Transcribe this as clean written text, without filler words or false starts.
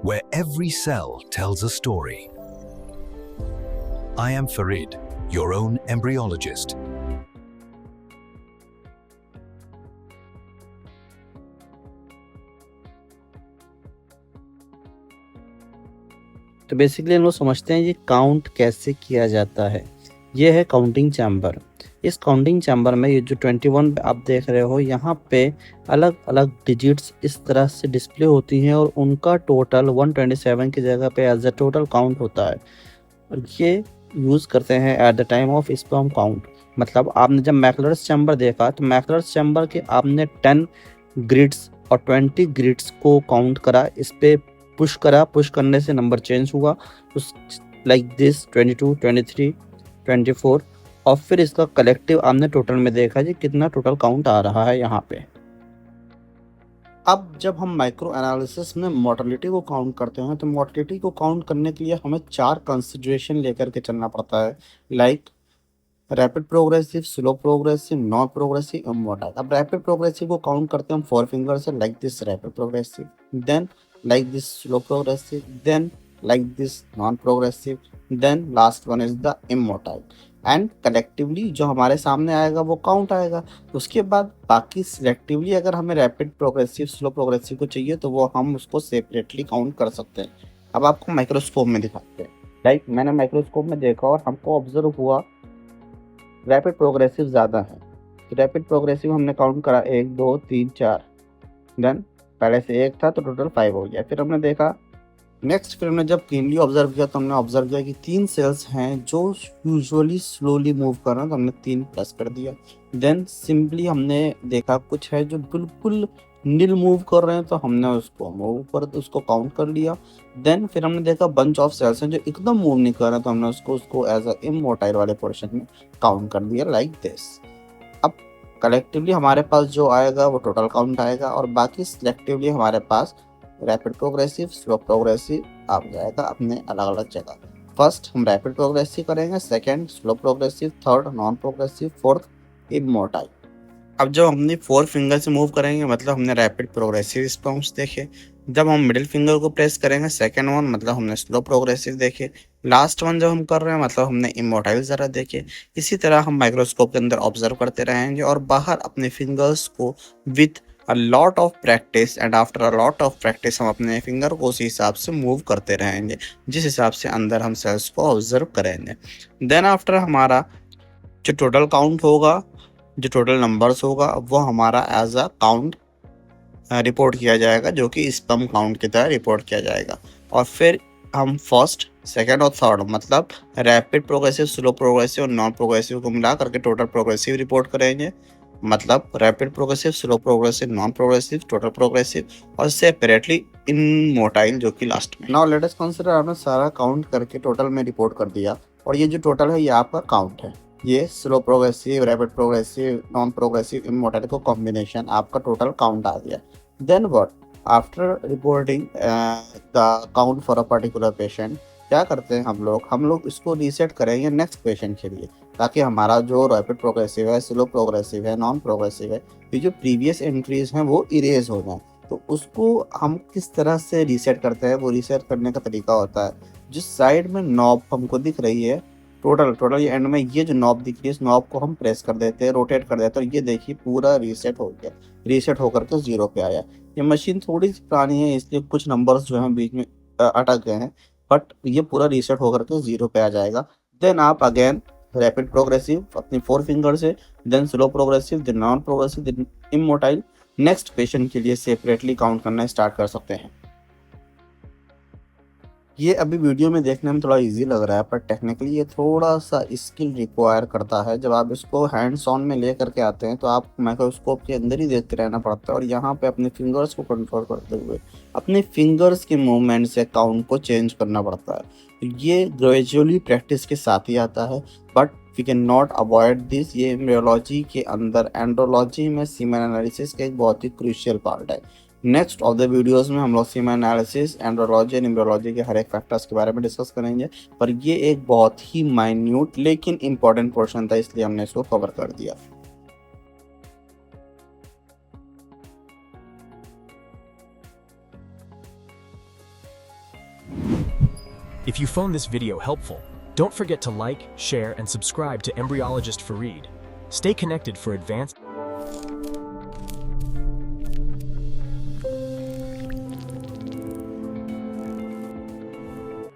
where every cell tells a story. I am Farid, your own embryologist. तो basically हम लोग समझते हैं ये काउंट कैसे किया जाता है। ये है काउंटिंग चैम्बर। इस काउंटिंग चैम्बर में ये जो 21 आप देख रहे हो, यहाँ पे अलग अलग डिजिट्स इस तरह से डिस्प्ले होती हैं और उनका टोटल 127 की जगह पे एज अ टोटल काउंट होता है। और ये यूज़ करते हैं at the time of sperm count. मतलब आपने जब मैकलर्स चैम्बर देखा तो मैकलर्स चैम्बर के आपने 10 ग्रिड्स और 20 ग्रिड्स को काउंट करा, इस पे पुश करा, पुश करने से नंबर चेंज हुआ उस लाइक दिस 22, 23, 24 और फिर इसका कलेक्टिव आपने टोटल में देखा जी कितना टोटल काउंट आ रहा है यहाँ पे। अब जब हम माइक्रो एनालिसिस में मोर्टेलिटी को काउंट करते हैं तो मोर्टेलिटी को काउंट करने के लिए हमें 4 कंसिडरेशन लेकर के चलना पड़ता है, like rapid progressive, slow progressive, non progressive, immotile. अब रैपिड प्रोग्रेसिव को काउंट करते हैं हम 4 फिंगर से, like this rapid progressive, then like this slow progressive, then like this non progressive, then last one is the immotile. And collectively जो हमारे सामने आएगा वो काउंट आएगा। उसके बाद बाकी सिलेक्टिवली अगर हमें रैपिड प्रोग्रेसिव, स्लो प्रोग्रेसिव को चाहिए तो वो हम उसको सेपरेटली काउंट कर सकते हैं। अब आपको माइक्रोस्कोप में दिखाते हैं। लाइक मैंने माइक्रोस्कोप में देखा और हमको ऑब्जर्व हुआ रैपिड प्रोग्रेसिव ज़्यादा है। तो रैपिड प्रोग्रेसिव हमने काउंट करा 1, 2, 3, 4, देन पहले से 1 था तो टोटल 5 हो गया। फिर हमने देखा नेक्स्ट, फिर हमने जब क्लीनली ऑब्जर्व किया तो हमने ऑब्जर्व किया कि 3 सेल्स हैं जो यूजुअली स्लोली मूव कर रहे हैं, तो हमने 3 प्लस कर दिया। देन सिंपली हमने देखा कुछ है जो बिल्कुल नील मूव कर रहे हैं तो हमने उसको मूव कर उसको काउंट कर लिया। देन फिर हमने देखा बंच ऑफ सेल्स हैं जो एकदम मूव नहीं कर रहे हैं तो हमने उसको एज अ इमोटाइल वाले पोर्शन में काउंट कर दिया, लाइक दिस। अब कलेक्टिवली हमारे पास जो आएगा वो टोटल काउंट आएगा और बाकी सिलेक्टिवली हमारे पास रैपिड प्रोग्रेसिव, स्लो प्रोग्रेसिव आ जाएगा अपने अलग अलग जगह। फर्स्ट हम रैपिड प्रोग्रेसिव करेंगे, second slow progressive, third non progressive, fourth immotile. अब जब हमने 4 फिंगर से मूव करेंगे मतलब हमने रैपिड प्रोग्रेसिव रिस्पॉन्स देखे। जब हम मिडिल फिंगर को प्रेस करेंगे सेकंड वन मतलब हमने स्लो प्रोग्रेसिव देखे। लास्ट वन जब हम कर रहे हैं मतलब हमने इमोटाइल ज़रा देखे। इसी तरह हम माइक्रोस्कोप के अंदर ऑब्जर्व करते रहेंगे और बाहर अपने फिंगर्स को with a lot of practice and after a lot of practice हम अपने फिंगर को उसी हिसाब से मूव करते रहेंगे जिस हिसाब से अंदर हम सेल्स को ऑब्जर्व करेंगे। देन आफ्टर हमारा जो टोटल काउंट होगा, जो टोटल नंबर्स होगा वो हमारा एज अ काउंट रिपोर्ट किया जाएगा, जो कि स्पर्म काउंट की तरह रिपोर्ट किया जाएगा। और फिर हम फर्स्ट, सेकंड और थर्ड मतलब रैपिड प्रोग्रेसिव, स्लो प्रोग्रेसिव और नॉन प्रोग्रेसिव को मिला करके टोटल प्रोग्रेसिव रिपोर्ट करेंगे। मतलब rapid progressive, slow progressive, non progressive, total progressive और सेपरेटली इमोटाइल जो कि लास्ट में। नाउ लेट अस कंसीडर आपने सारा काउंट करके टोटल में रिपोर्ट कर दिया और ये जो टोटल है ये आपका काउंट है। ये slow progressive, rapid progressive, non progressive, immotile को कॉम्बिनेशन आपका टोटल काउंट आ गया। Then what, after reporting the count for a particular patient क्या करते हैं हम लोग इसको रीसेट करेंगे नेक्स्ट पेशेंट के लिए, ताकि हमारा जो रैपिड प्रोग्रेसिव है, स्लो प्रोग्रेसिव है, नॉन प्रोग्रेसिव है, ये जो प्रीवियस एंट्रीज हैं वो इरेज हो जाए। तो उसको हम किस तरह से रीसेट करते हैं, वो रीसेट करने का तरीका होता है जिस साइड में नॉब हमको दिख रही है टोटल ये एंड में ये जो नॉब दिख रही है इस नॉब को हम प्रेस कर देते हैं, रोटेट कर देते हैं और ये देखिए पूरा रीसेट हो गया, रीसेट होकर के 0 पे आया। ये मशीन थोड़ी सी पुरानी है इसलिए कुछ नंबर्स जो हैं बीच में अटक गए हैं, बट ये पूरा रीसेट होकर के 0 पे आ जाएगा। देन आप अगेन रैपिड प्रोग्रेसिव अपनी 4 फिंगर से, then slow progressive, then non progressive, then immotile next patient के लिए सेपरेटली काउंट करना स्टार्ट कर सकते हैं। ये अभी वीडियो में देखने में थोड़ा इजी लग रहा है पर टेक्निकली ये थोड़ा सा स्किल रिक्वायर करता है। जब आप इसको हैंड्स ऑन में ले करके आते हैं तो आप माइक्रोस्कोप के अंदर ही देखते रहना पड़ता है और यहाँ पे अपने फिंगर्स को कंट्रोल करते हुए अपने फिंगर्स के मूवमेंट से काउंट को चेंज करना पड़ता है। तो ये ग्रेजुअली प्रैक्टिस के साथ ही आता है but we can not avoid this. ये एम्ब्रियोलॉजी के अंदर एंड्रोलॉजी में सीमेन एनालिसिस का एक बहुत ही क्रूशियल पार्ट है। नेक्स्ट ऑफ द वीडियोस में हम लोग semen analysis, andrology and embryology के हर एक फैक्टर्स के बारे में डिस्कस करेंगे, पर ये एक बहुत ही माइन्यूट लेकिन इंपॉर्टेंट पोर्शन था इसलिए हमने इसको कवर कर दिया। If you found this video helpful, don't forget to like, share, and subscribe to Embryologist Farid. Stay connected for advanced